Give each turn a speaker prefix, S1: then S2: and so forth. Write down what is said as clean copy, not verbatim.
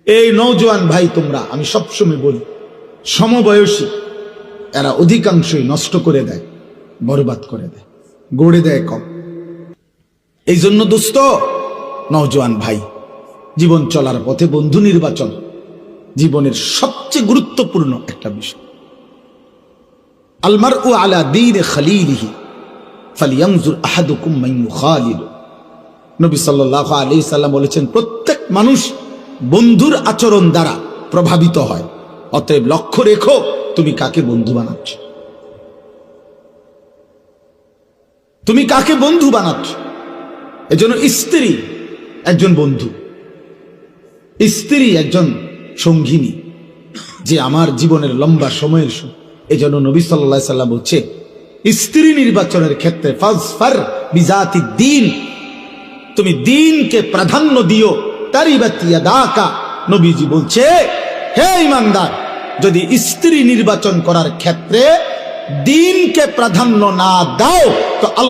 S1: এই নওজোয়ান ভাই তোমরা, আমি সবসময় বলি, সমবয়সী এরা অধিকাংশই নষ্ট করে দেয়, বরবাদ করে দেয়, গড়ে দেয় কম। এই জন্য দোস্ত, নওজোয়ান ভাই, জীবন চলার পথে বন্ধু নির্বাচন জীবনের সবচেয়ে গুরুত্বপূর্ণ একটা বিষয়। আলমারউ আলা দীনি খলীলিহি ফালইয়ানজুর আহাদুকুম মান ইউখালিলু। নবী সাল্লাল্লাহু আলাইহি সাল্লাম বলেছেন, প্রত্যেক মানুষ বন্ধুর আচরণ দ্বারা প্রভাবিত হয়, অতএব লক্ষ্য রেখো তুমি কাকে বন্ধু বানাচ্ছ, তুমি কাকে বন্ধু বানাচ্ছ। এজন্য স্ত্রী একজন বন্ধু, স্ত্রী একজন সঙ্গিনী, যে আমার জীবনের লম্বা সময়ের এজন্য নবী সাল্লাল্লাহু আলাইহি সাল্লাম বলছে, স্ত্রী নির্বাচনের ক্ষেত্রে ফাজফার বিজাতি দ্বীন, তুমি দ্বীনকে প্রাধান্য দিও। তারিবাত ইয়াদাকা, নবীজি বলছে, হে ঈমানদার, যদি স্ত্রী নির্বাচন করার ক্ষেত্রে দ্বীনকে প্রাধান্য না দাও তো